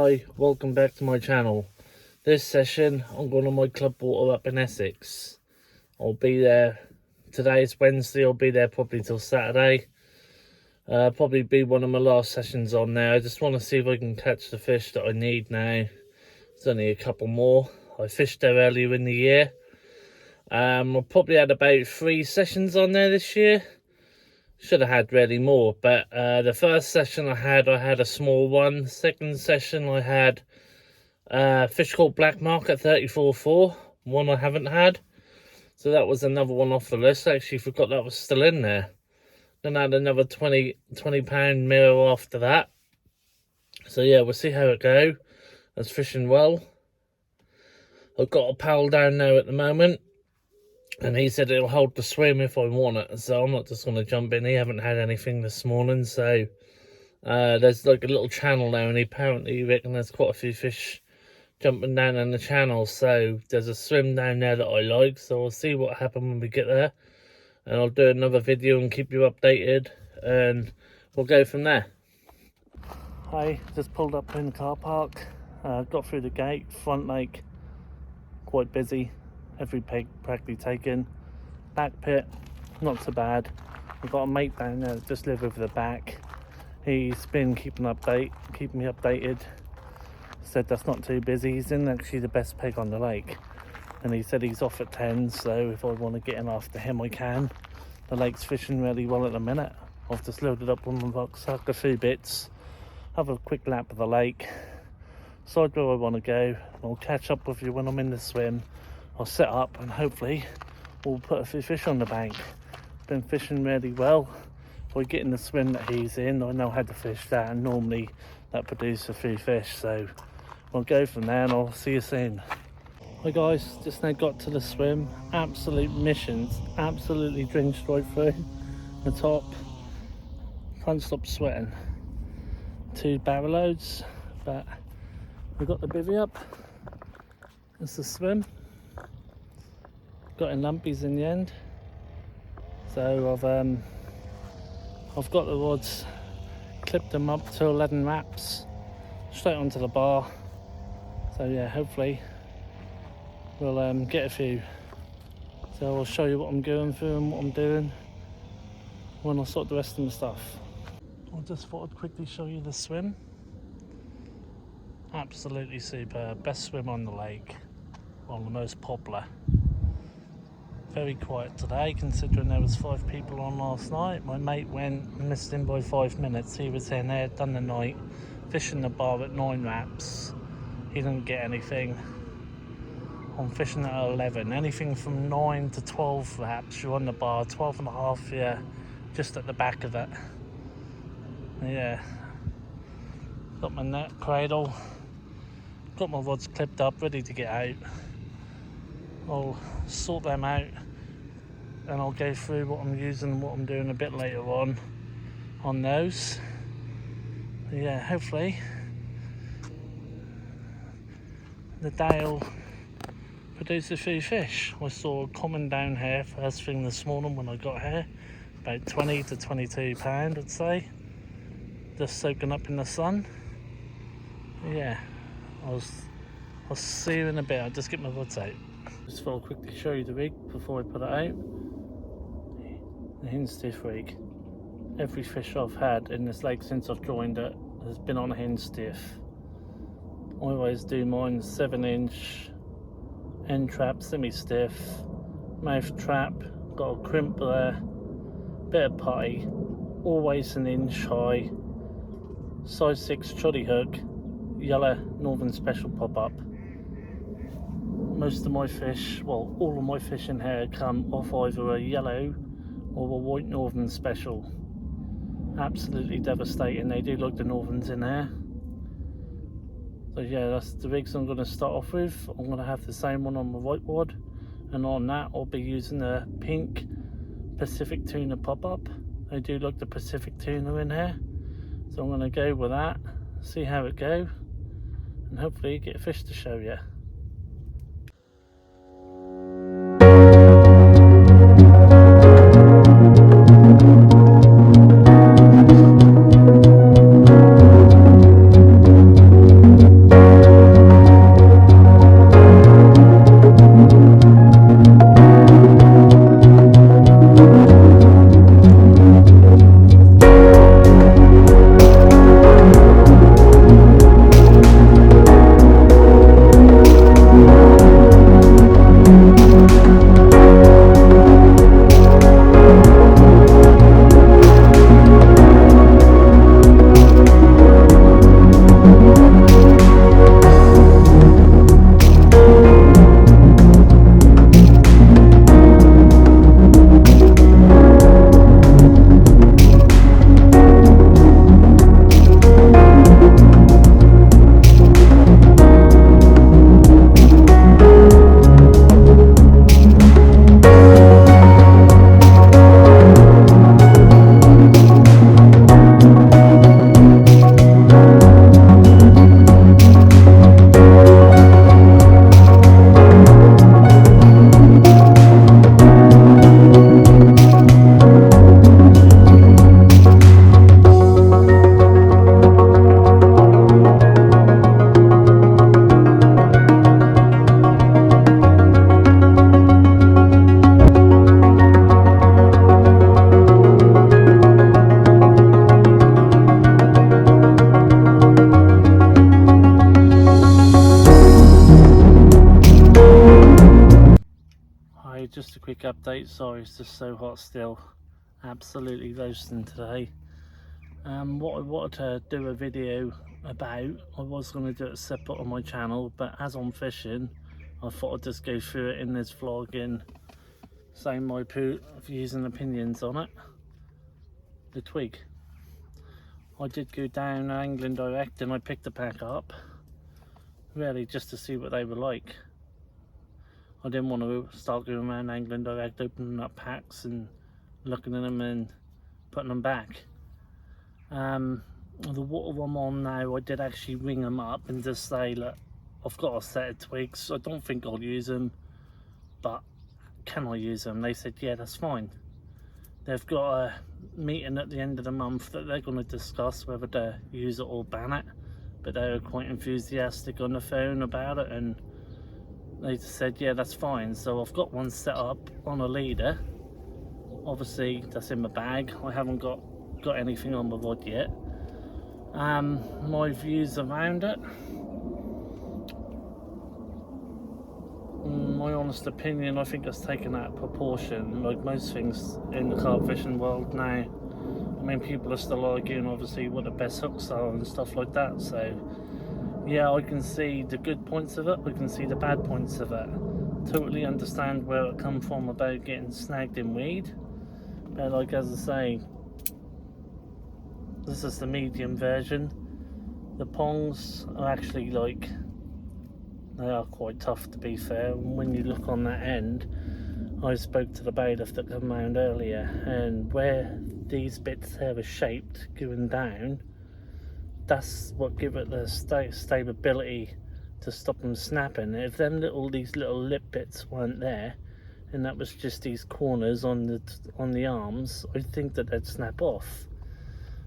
Hi, welcome back to my channel. This session I'm going on my club water up in Essex. I'll be there, today is Wednesday, I'll be there probably till Saturday. Probably be one of my last sessions on there. I just want to see if I can catch the fish that I need now. There's only a couple more. I fished there earlier in the year. I probably had about 3 sessions on there this year. Should have had really more, but the first session I had a small one. Second session I had a fish called Black Mark at 34.4, one I haven't had. So that was another one off the list. I actually forgot that was still in there. Then I had another 20 pound mirror after that. So yeah, we'll see how it goes. I was fishing well. I've got a pal down there at the moment, and he said it'll hold the swim if I want it. So I'm not just going to jump in. He haven't had anything this morning. So there's like a little channel there, and he apparently reckon there's quite a few fish jumping down in the channel. So there's a swim down there that I like. So I'll see what happens when we get there. And I'll do another video and keep you updated. And we'll go from there. Hi, just pulled up in the car park. Got through the gate, front lake. Quite busy. Every peg practically taken. Back pit, not so bad. I've got a mate down there that just lives over the back. He's been keeping me updated. Said that's not too busy. He's in actually the best peg on the lake, and he said he's off at 10, so if I want to get in after him I can. The lake's fishing really well at the minute. I've just loaded up on my rucksack, a few bits, have a quick lap of the lake, decide where I want to go. I'll catch up with you when I'm in the swim. I'll set up and hopefully we'll put a few fish on the bank. Been fishing really well. If I get in the swim that he's in, I know how to fish that, and normally that produces a few fish. So we'll go from there, and I'll see you soon. Hi guys, just now got to the swim. Absolute missions, absolutely drenched right through the top. Can't stop sweating. 2 barrel loads, but we got the bivvy up. It's the swim. Got in lumpies in the end, so I've got the rods, clipped them up to 11 wraps, straight onto the bar. So yeah, hopefully we'll get a few. So I'll show you what I'm going through and what I'm doing when I sort the rest of the stuff. I just thought I'd quickly show you the swim. Absolutely superb, best swim on the lake, one of the most popular. Very quiet today, considering there was 5 people on last night. My mate went and missed him by 5 minutes. He was in there, done the night, fishing the bar at 9 wraps. He didn't get anything. I'm fishing at 11. Anything from 9 to 12 wraps, you're on the bar. 12 and a half, yeah, just at the back of it. Yeah. Got my net cradle. Got my rods clipped up, ready to get out. I'll sort them out, and I'll go through what I'm using and what I'm doing a bit later on those. Yeah, hopefully the day will produce a few fish. I saw a common down here first thing this morning when I got here, about 20 to 22 pound I'd say, just soaking up in the sun. Yeah, I'll see you in a bit. I'll just get my rods out. Just thought I'll quickly show you the rig before I put it out. The hinge stiff rig. Every fish I've had in this lake since I've joined it has been on a hinge stiff. I always do mine 7-inch end trap, semi-stiff, mouth trap, got a crimp there, bit of putty, always an inch high, size 6 troddy hook, yellow Northern Special pop-up. Most of my fish, well, all of my fish in here come off either a yellow or a white Northern Special. Absolutely devastating. They do look the Northerns in here. So yeah, that's the rigs I'm going to start off with. I'm going to have the same one on my whiteboard, and on that I'll be using the pink Pacific Tuna pop-up. They do look the Pacific Tuna in here. So I'm going to go with that, see how it goes, and hopefully get a fish to show you. just a quick update. Sorry, it's just so hot still. Absolutely roasting today. What I wanted to do a video about, I was going to do it separate on my channel, but as I'm fishing, I thought I'd just go through it in this vlog and say my views and opinions on it. The twig. I did go down Angling Direct and I picked the pack up, really just to see what they were like. I didn't want to start going around Angling Direct opening up packs and looking at them and putting them back. The water I'm on now, I did actually ring them up and just say, look, I've got a set of twigs, I don't think I'll use them, but can I use them? They said yeah, that's fine. They've got a meeting at the end of the month that they're going to discuss whether to use it or ban it, but they were quite enthusiastic on the phone about it, and they just said yeah, that's fine. So I've got one set up on a leader. Obviously that's in my bag. I haven't got anything on the rod yet. My views around it, my honest opinion, I think it's taken out of proportion, like most things in the carp fishing world now. I mean, people are still arguing obviously what the best hooks are and stuff like that, so yeah, I can see the good points of it, I can see the bad points of it. Totally understand where it come from about getting snagged in weed, but like as I say, this is the medium version. The pongs are actually like, they are quite tough to be fair. And when you look on that end, I spoke to the bailiff that came round earlier, and where these bits here are shaped going down, that's what give it the stability to stop them snapping. If these little lip bits weren't there, and that was just these corners on the arms, I think that they'd snap off.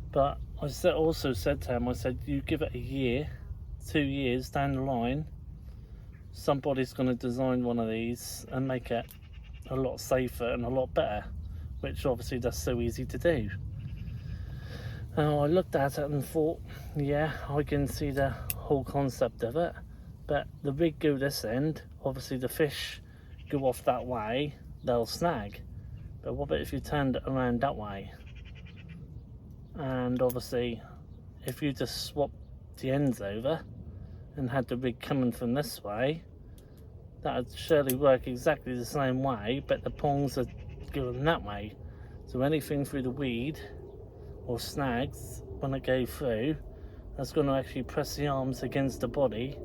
But I also said to him, I said, you give it a year, 2 years down the line, somebody's going to design one of these and make it a lot safer and a lot better, which obviously that's so easy to do. Now I looked at it and thought, yeah, I can see the whole concept of it, but the rig go this end, obviously the fish go off that way, they'll snag. But what about if you turned it around that way? And obviously if you just swap the ends over and had the rig coming from this way, that would surely work exactly the same way, but the pongs are going that way, so anything through the weed or snags when it go through, that's going to actually press the arms against the body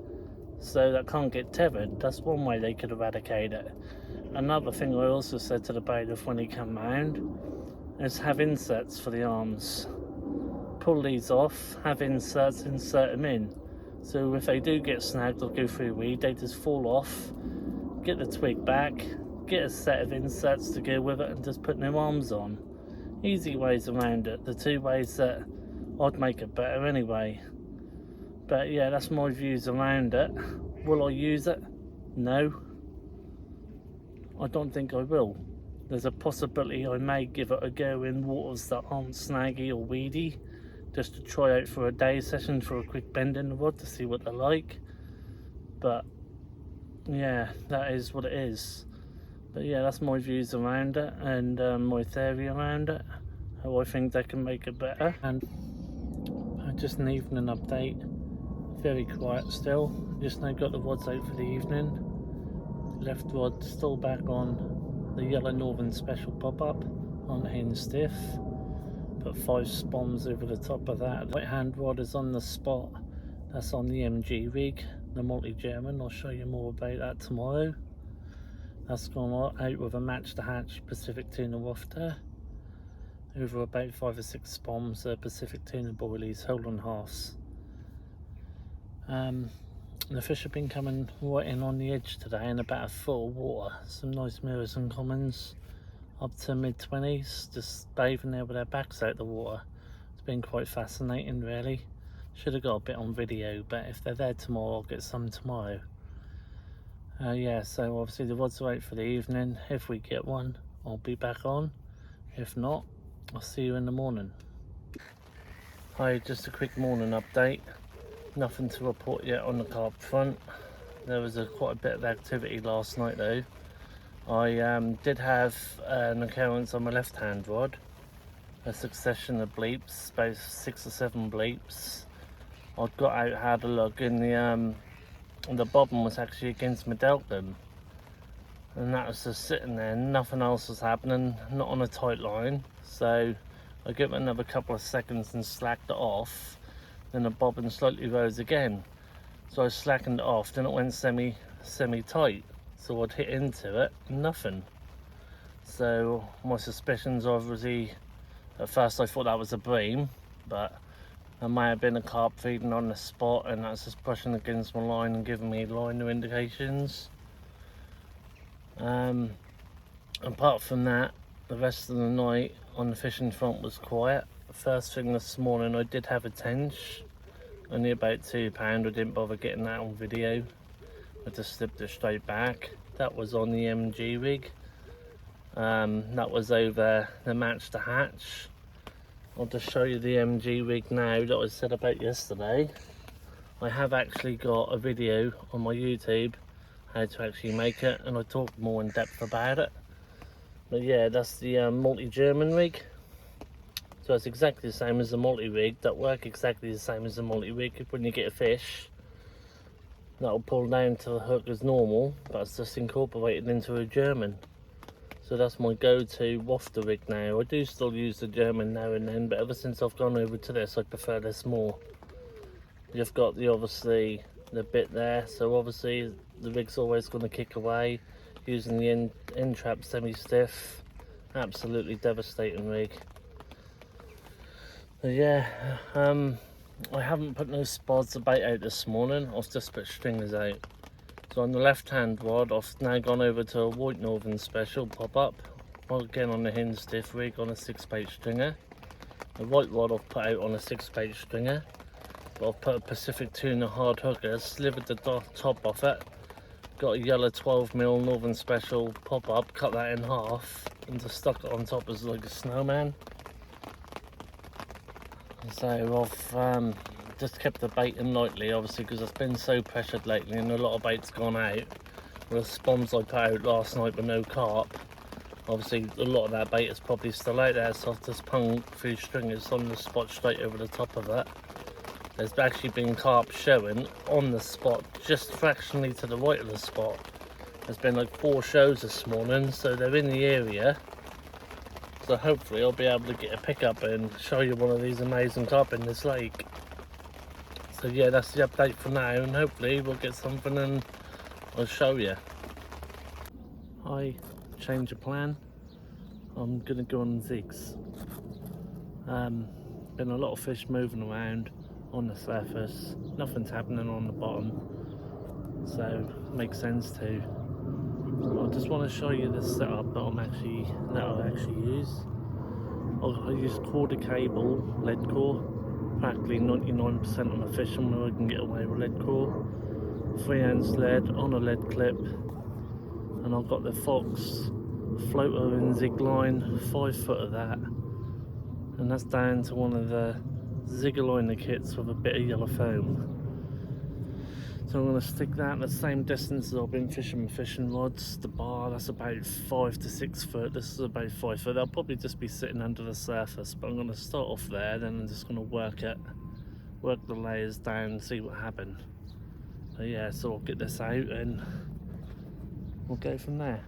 so that can't get tethered. That's one way they could eradicate it. Another thing I also said to the bailiff when he came round is have inserts for the arms. Pull these off, have inserts, insert them in, so if they do get snagged or go through weed, they just fall off, get the twig back, get a set of inserts to go with it, and just put new arms on. Easy ways around it, the two ways that I'd make it better anyway. But yeah, that's my views around it. Will I use it? No, I don't think I will. There's a possibility I may give it a go in waters that aren't snaggy or weedy, just to try out for a day session for a quick bend in the rod to see what they're like. But yeah, that is what it is. But yeah, that's my views around it, and my theory around it, how I think they can make it better. And just an evening update, very quiet still, just now got the rods out for the evening. Left rod still back on the Yellow Northern Special pop-up on Hen Stiff. Put 5 spoms over the top of that. The right hand rod is on the spot, that's on the MG rig, the multi-German. I'll show you more about that tomorrow. That's gone out with a match to hatch Pacific Tuna Wafter over about 5 or 6 spoms, Pacific Tuna Boilies, whole and halves. The fish have been coming right in on the edge today in about a foot of water. Some nice mirrors and commons up to mid-20s, just bathing there with their backs out the water. It's been quite fascinating really. Should have got a bit on video, but if they're there tomorrow I'll get some tomorrow. Yeah, so obviously the rods are out for the evening. If we get one, I'll be back on. If not, I'll see you in the morning. Hi, just a quick morning update. Nothing to report yet on the carp front. There was quite a bit of activity last night though. I did have an occurrence on my left hand rod, a succession of bleeps, about 6 or 7 bleeps. I got out, had a look, and the bobbin was actually against my delton, and that was just sitting there, nothing else was happening, not on a tight line. So I give it another couple of seconds and slacked it off, then the bobbin slightly rose again. So I slackened it off, then it went semi tight. So I'd hit into it, nothing. So my suspicions obviously, at first I thought that was a bream, but there may have been a carp feeding on the spot, and that's just pushing against my line and giving me liner indications. Apart from that, the rest of the night on the fishing front was quiet. First thing this morning I did have a tench, only about £2. I didn't bother getting that on video. I just slipped it straight back. That was on the MG rig. That was over the match to hatch. I'll just show you the MG rig now that I said about yesterday. I have actually got a video on my YouTube how to actually make it, and I talk more in depth about it. But yeah, that's the multi-German rig. So it's exactly the same as the multi-rig. That work exactly the same as the multi-rig. When you get a fish, that'll pull down to the hook as normal, but it's just incorporated into a German. So that's my go-to wafter rig now. I do still use the German now and then, but ever since I've gone over to this, I prefer this more. You've got obviously the bit there, so obviously the rig's always going to kick away. Using the end trap semi-stiff, absolutely devastating rig. But yeah, I haven't put no spods of bait out this morning. I've just put stringers out. So on the left hand rod, I've now gone over to a White Northern Special pop-up. Again on the hinge stiff rig on a 6-bait stringer. The white rod I've put out on a 6-bait stringer. But I've put a Pacific Tuna hard hooker, slivered the top off it. Got a yellow 12mm Northern Special pop-up, cut that in half, and just stuck it on top as like a snowman. So I've just kept the bait in lightly, obviously, because it's been so pressured lately and a lot of bait's gone out. The spawns I put out last night with no carp, obviously a lot of that bait is probably still out there, so I've just hung a few stringers on the spot straight over the top of it. There's actually been carp showing on the spot, just fractionally to the right of the spot. There's been like 4 shows this morning, so they're in the area. So hopefully I'll be able to get a pickup and show you one of these amazing carp in this lake. So yeah, that's the update for now, and hopefully we'll get something and I'll show you. Change of plan. I'm gonna go on zigs. Been a lot of fish moving around on the surface. Nothing's happening on the bottom, so it makes sense to. I just want to show you the setup that I'll actually use. I use quarter cable lead core. Practically 99% of my fishing where I can get away with lead core. 3-ounce lead on a lead clip, and I've got the Fox floater and zig line, 5 foot of that, and that's down to one of the Ziggerliner kits with a bit of yellow foam. So I'm going to stick that the same distance as I've been fishing my fishing rods. The bar, that's about 5 to 6 foot. This is about 5 foot. They'll probably just be sitting under the surface, but I'm going to start off there, then I'm just going to work the layers down and see what happens. So yeah, so I'll get this out and we'll go from there.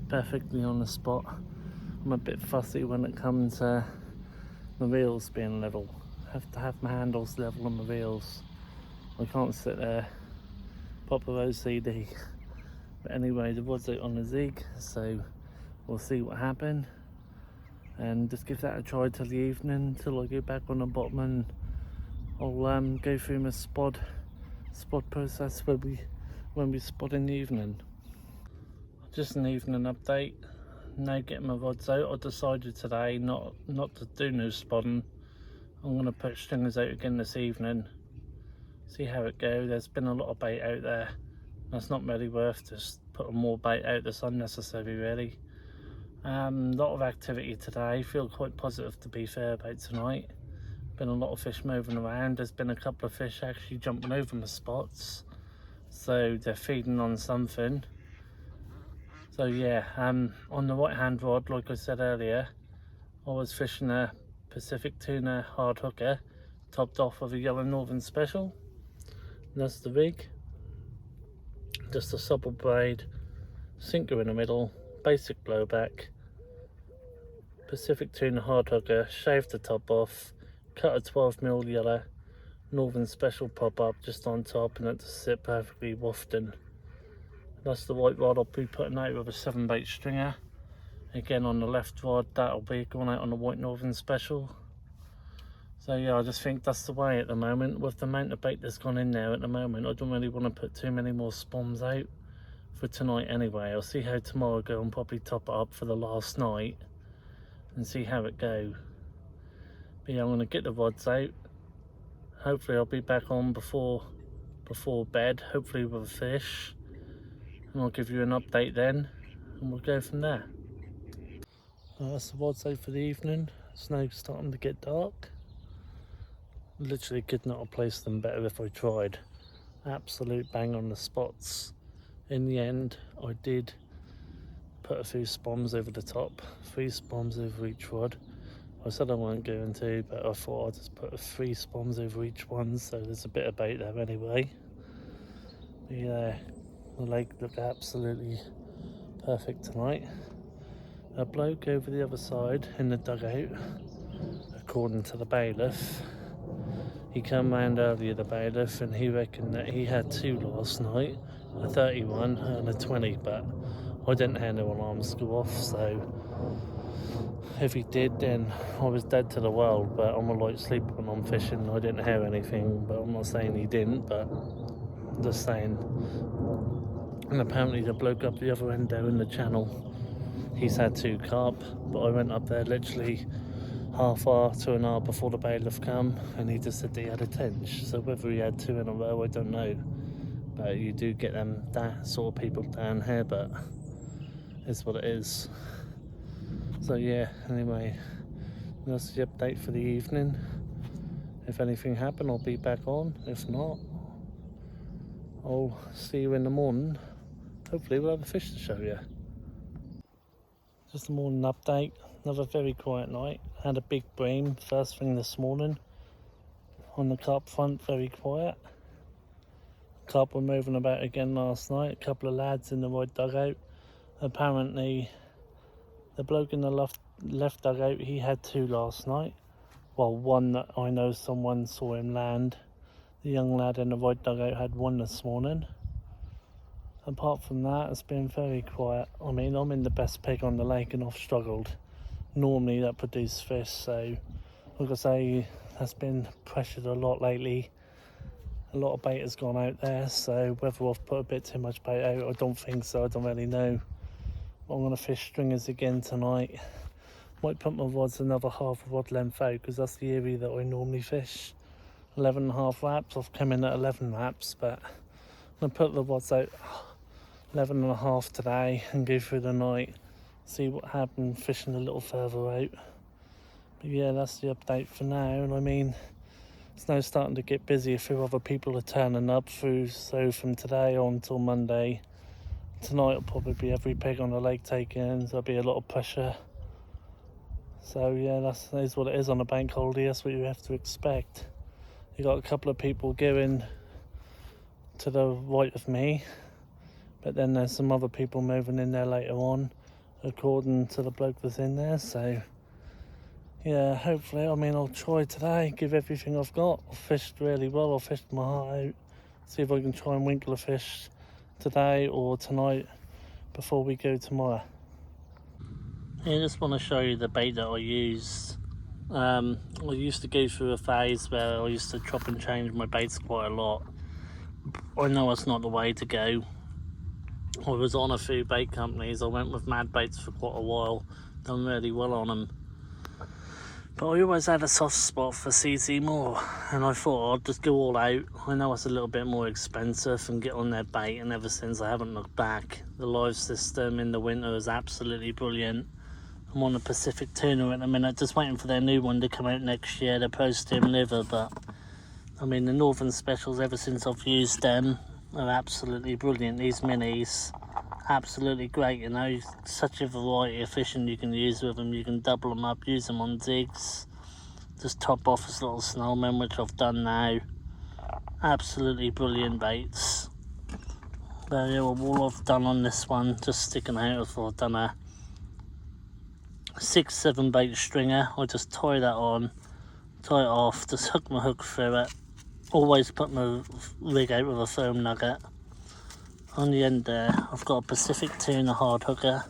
Perfectly on the spot. I'm a bit fussy when it comes to the reels being level. I have to have my handles level on the reels. I can't sit there proper OCD. But anyway, the rod's out on the zig, so we'll see what happens. And just give that a try till the evening, till I get back on the bottom, and I'll go through my spot process when we spot in the evening. Just an evening update. Now getting my rods out. I decided today not to do no spotting. I'm going to put stringers out again this evening, see how it goes. There's been a lot of bait out there. That's not really worth just putting more bait out that's unnecessary really. Lot of activity today. Feel quite positive to be fair about tonight. Been a lot of fish moving around. There's been a couple of fish actually jumping over my spots, so they're feeding on something. So yeah, on the right hand rod, like I said earlier, I was fishing a Pacific tuna hard hooker topped off of a yellow Northern Special. And that's the rig. Just a supple braid, sinker in the middle, basic blowback, Pacific tuna hard hooker, shaved the top off, cut a 12mm yellow Northern Special pop up just on top, and it just sit perfectly wafting. That's the white rod I'll be putting out with a 7-bait stringer. Again on the left rod, that'll be going out on the white Northern Special. So yeah, I just think that's the way at the moment. With the amount of bait that's gone in there at the moment, I don't really want to put too many more spoms out for tonight anyway. I'll see how tomorrow go and probably top it up for the last night and see how it go. But yeah, I'm going to get the rods out. Hopefully I'll be back on before bed, hopefully with a fish. And I'll give you an update then, and we'll go from there. That's the rods out for the evening. It's now starting to get dark. Literally could not have placed them better if I tried. Absolute bang on the spots. In the end, I did put a few spoms over the top, 3 spoms over each rod. I said I weren't going to, but I thought I'd just put 3 spoms over each one, so there's a bit of bait there anyway. But yeah, the lake looked absolutely perfect tonight. A bloke over the other side in the dugout, according to the bailiff, he come round earlier, the bailiff, and he reckoned that he had 2 last night, a 31 and a 20, but I didn't hear no alarms go off, so if he did, then I was dead to the world. But I'm a light sleeper when I'm fishing. I didn't hear anything, but I'm not saying he didn't, but I'm just saying. And apparently the bloke up the other end there in the channel, he's had 2 carp, but I went up there literally half hour to an hour before the bailiff come, and he just said he had a tench. So whether he had 2 in a row, I don't know. But you do get them that sort of people down here, but it's what it is. So yeah, anyway, that's the update for the evening. If anything happened, I'll be back on. If not, I'll see you in the morning. Hopefully we'll have a fish to show you. Just a morning update. Another very quiet night. Had a big bream first thing this morning. On the carp front, very quiet. Carp were moving about again last night. A couple of lads in the right dugout. Apparently the bloke in the left dugout, he had 2 last night. Well, 1 that I know someone saw him land. The young lad in the right dugout had 1 this morning. Apart from that, it's been very quiet. I mean, I'm in the best peg on the lake and I've struggled. Normally that produces fish, so like I say, that's been pressured a lot lately. A lot of bait has gone out there, so whether I've put a bit too much bait out, I don't think so, I don't really know. I'm going to fish stringers again tonight. Might put my rods another half a rod length out, because that's the area that I normally fish. 11.5 wraps, I've come in at 11 wraps, but I'm going to put the rods out 11.5 today and go through the night, see what happened fishing a little further out. But yeah, that's the update for now. And I mean, it's now starting to get busy. A few other people are turning up through, so from today on till Monday, tonight will probably be every peg on the lake taken. There'll be a lot of pressure. So yeah, that is what it is on a bank holiday. That's what you have to expect. You got a couple of people going to the right of me, but then there's some other people moving in there later on, according to the bloke that's in there. So yeah, hopefully, I mean, I'll try today, give everything I've got. I've fished really well, I've fished my heart out. See if I can try and winkle a fish today or tonight before we go tomorrow. I just want to show you the bait that I used. I used to go through a phase where I used to chop and change my baits quite a lot. I know it's not the way to go. I was on a few bait companies. I went with Mad Baits for quite a while, done really well on them. But I always had a soft spot for CC Moore, and I thought I'd just go all out. I know it's a little bit more expensive and get on their bait, and ever since I haven't looked back. The live system in the winter is absolutely brilliant. I'm on the Pacific Tuna at the minute, just waiting for their new one to come out next year, the Pro-Stim Liver. But I mean, the Northern Specials, ever since I've used them, are absolutely brilliant. These minis, absolutely great, you know. Such a variety of fishing you can use with them. You can double them up, use them on jigs, just top off as little snowmen, which I've done now. Absolutely brilliant baits. But yeah, well, all I've done on this one, just sticking out, I've done a 6-7 bait stringer. I just tie that on, tie it off, just hook my hook through it. Always put my rig out with a foam nugget. On the end there, I've got a Pacific Tuna hard hooker.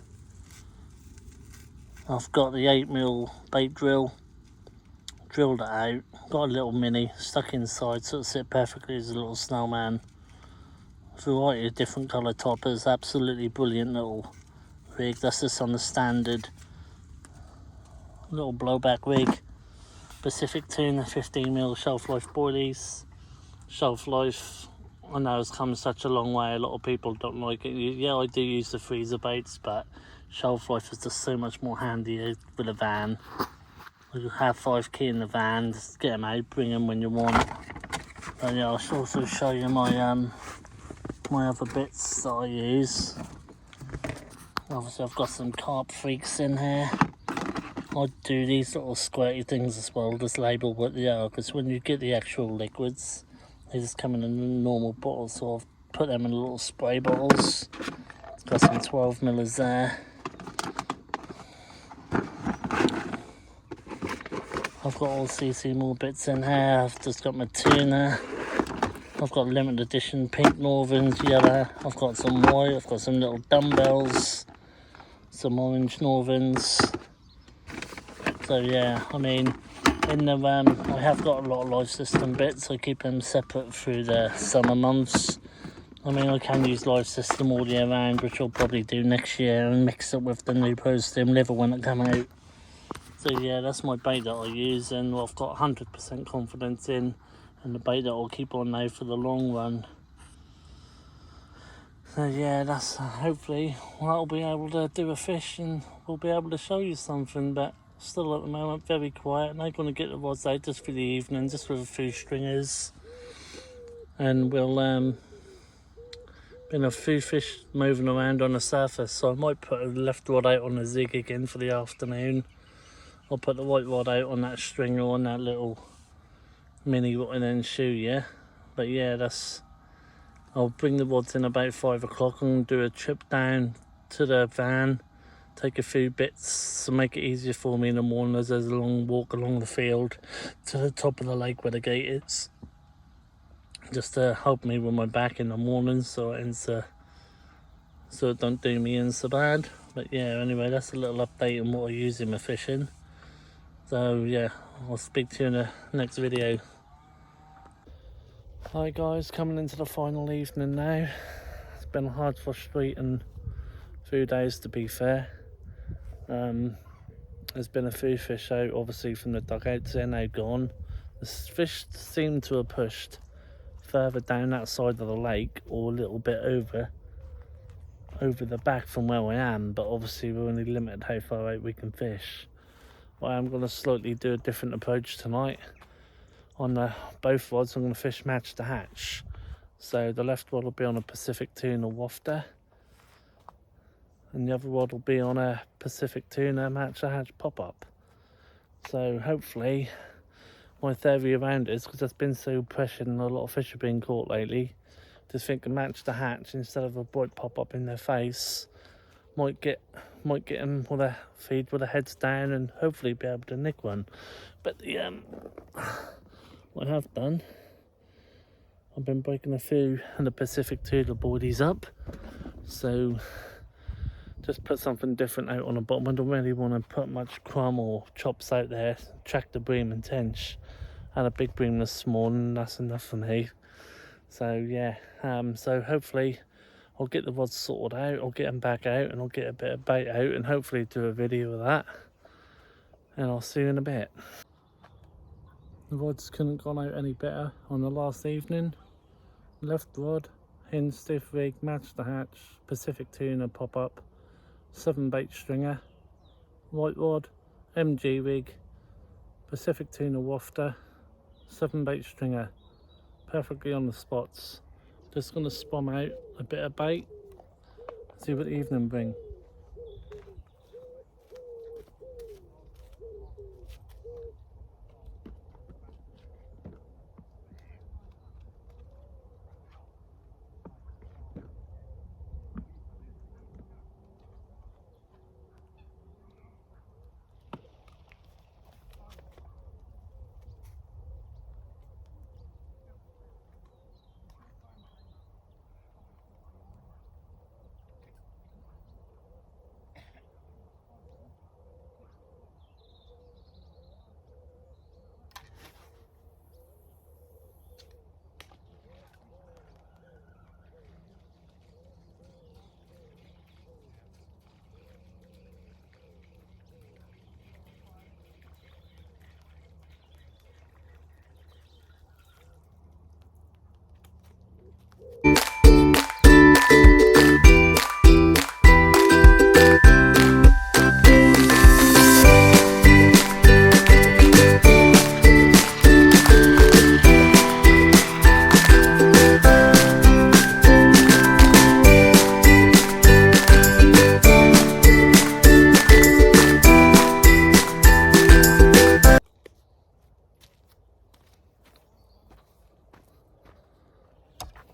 I've got the 8mm bait drill, drilled it out. Got a little mini stuck inside, so it sit perfectly as a little snowman. Variety of different colour toppers, absolutely brilliant little rig. That's just on the standard little blowback rig. Pacific Tuna 15mm shelf life boilies. Shelf life, I know it's come such a long way. A lot of people don't like it. Yeah, I do use the freezer baits, but shelf life is just so much more handier with a van. You have 5 key in the van, just get them out, bring them when you want. And yeah, I'll also show you my my other bits that I use. Obviously, I've got some Carp Freaks in here. I do these little squirty things as well, just label what they are, because when you get the actual liquids, they just come in a normal bottle, so I've put them in little spray bottles. It's got some 12mm there. I've got all CC Moore bits in here. I've just got my tuna. I've got limited edition pink Northerns, yellow. I've got some white. I've got some little dumbbells, some orange Northerns. So yeah, I mean, in the I have got a lot of live system bits. I keep them separate through the summer months. I mean, I can use live system all year round, which I'll probably do next year, and mix it with the new Pro-Stim Liver when it come out. So yeah, that's my bait that I use, and I've got 100% confidence in, and the bait that I'll keep on now for the long run. So yeah, that's hopefully I'll be able to do a fish, and we'll be able to show you something. But still at the moment very quiet. And I'm going to get the rods out just for the evening, just with a few stringers, and we'll been a few fish moving around on the surface, so I might put a left rod out on the zig again for the afternoon. I'll put the right rod out on that stringer on that little mini rod and then shoe you. But yeah, I'll bring the rods in about 5 o'clock and do a trip down to the van, take a few bits to make it easier for me in the morning, as there's a long walk along the field to the top of the lake where the gate is, just to help me with my back in the morning, so it don't do me in so bad. But yeah, anyway, that's a little update on what I use in my fishing. So yeah, I'll speak to you in the next video. Hi guys, coming into the final evening now. It's been a hard, frustrating few days, to be fair. There's been a few fish out, obviously, from the dugouts. They're now gone. The fish seem to have pushed further down that side of the lake, or a little bit over the back from where I am, but obviously we're only limited how far out we can fish. Well, I'm going to slightly do a different approach tonight. On both rods, I'm going to fish match to hatch. So the left rod will be on a Pacific Tuna wafter, and the other rod will be on a Pacific Tuna match to hatch pop-up. So hopefully, my theory around it is, because there's been so pressured and a lot of fish have been caught lately, just think a match to hatch instead of a bright pop-up in their face might get them with a feed with their heads down, and hopefully be able to nick one. But what I have done, I've been breaking a few and the Pacific Tuna boardies up, so just put something different out on the bottom. I don't really want to put much crumb or chops out there. Tractor bream and tench. Had a big bream this morning, that's enough for me. So yeah, so hopefully I'll get the rods sorted out, I'll get them back out, and I'll get a bit of bait out, and hopefully do a video of that. And I'll see you in a bit. The rods couldn't gone out any better on the last evening. Left rod, hinge stiff rig, match the hatch, Pacific Tuna pop up, 7 bait stringer, right rod, MG rig, Pacific Tuna wafter, 7 bait stringer, perfectly on the spots. Just gonna spom out a bit of bait, see what the evening bring.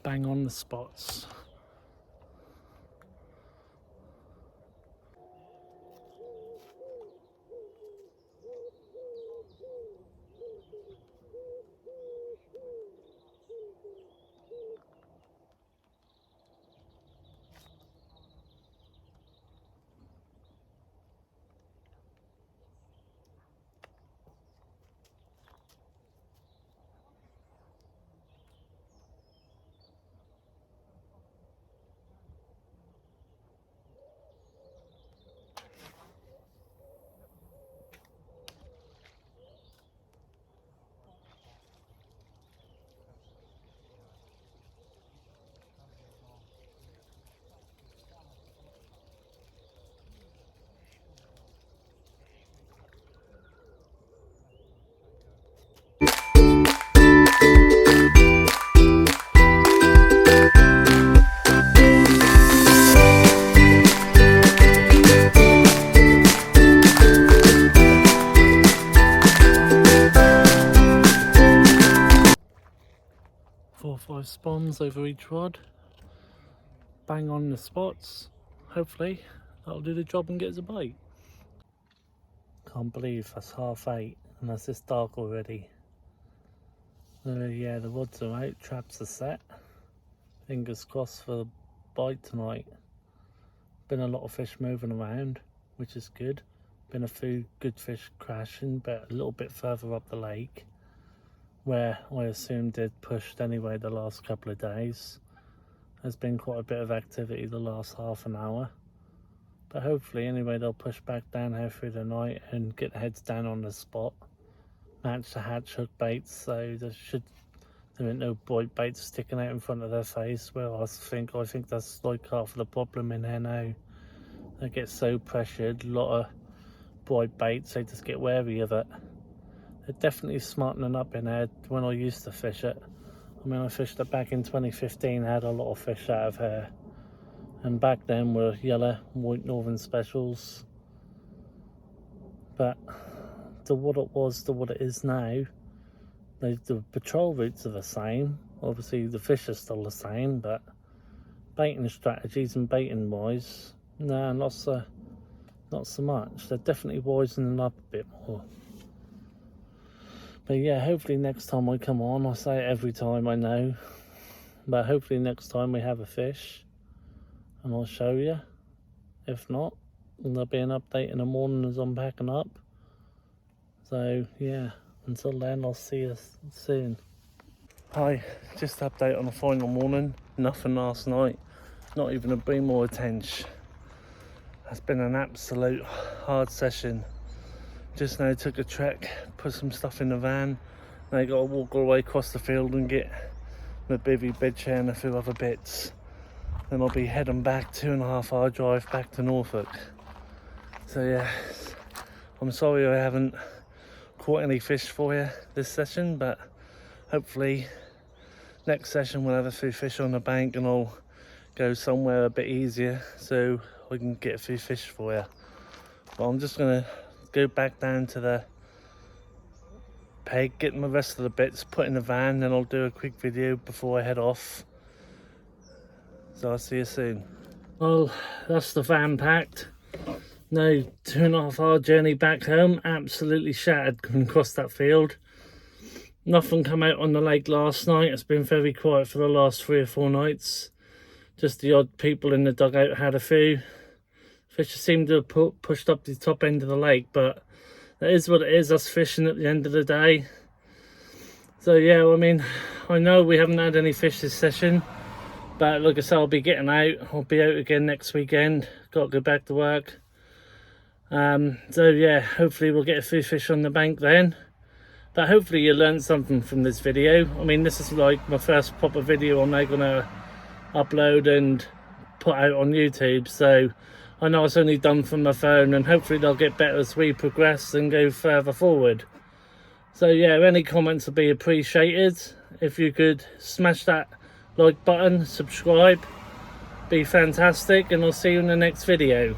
Bang on the spots. Four or 5 spawns over each rod. Bang on the spots. Hopefully that'll do the job and get us a bite. Can't believe that's 8:30 and that's this dark already. Yeah, the rods are out, traps are set. Fingers crossed for the bite tonight. Been a lot of fish moving around, which is good. Been a few good fish crashing, but a little bit further up the lake, where I assume they'd pushed anyway the last couple of days. There's been quite a bit of activity the last half an hour. But hopefully anyway they'll push back down here through the night and get their heads down on the spot. Match the hatch hook baits, so there ain't no bite baits sticking out in front of their face. Well, I think that's like half of the problem in here now. They get so pressured, a lot of bite baits, they just get wary of it. They're definitely smartening up in here when I used to fish it. I mean, I fished it back in 2015, had a lot of fish out of here. And back then were yellow, white northern specials. But to what it was to what it is now, the patrol routes are the same. Obviously the fish are still the same, but baiting strategies and baiting wise, nah, not so much. They're definitely wisening up a bit more. But yeah, hopefully next time I come on, I say it every time I know, but hopefully next time we have a fish and I'll show you. If not, there'll be an update in the morning as I'm packing up. So yeah, until then, I'll see you soon. Hi, just update on the final morning. Nothing last night, not even a beam or a tench. It's been an absolute hard session. Just now took a trek, put some stuff in the van. Now I got to walk all the way across the field and get my bivvy, bed chair and a few other bits. Then I'll be heading back, 2.5 hour drive back to Norfolk. So yeah, I'm sorry I haven't caught any fish for you this session, but hopefully next session we'll have a few fish on the bank and I'll go somewhere a bit easier so I can get a few fish for you. But I'm just gonna go back down to the peg, get my rest of the bits put in the van, then I'll do a quick video before I head off. So I'll see you soon. Well, that's the van packed. No, 2.5 hour journey back home. Absolutely shattered coming across that field. Nothing come out on the lake last night. It's been very quiet for the last 3 or 4 nights. Just the odd people in the dugout had a few. Fish seem to have pushed up the top end of the lake, but that is what it is. Us fishing at the end of the day. So yeah, I mean, I know we haven't had any fish this session, but like I said, I'll be getting out. I'll be out again next weekend. Got to go back to work. So yeah, hopefully we'll get a few fish on the bank then. But hopefully you learned something from this video. I mean, this is like my first proper video I'm now gonna upload and put out on YouTube. So I know it's only done from my phone, and hopefully they'll get better as we progress and go further forward. So yeah, any comments would be appreciated. If you could smash that like button, subscribe, be fantastic, and I'll see you in the next video.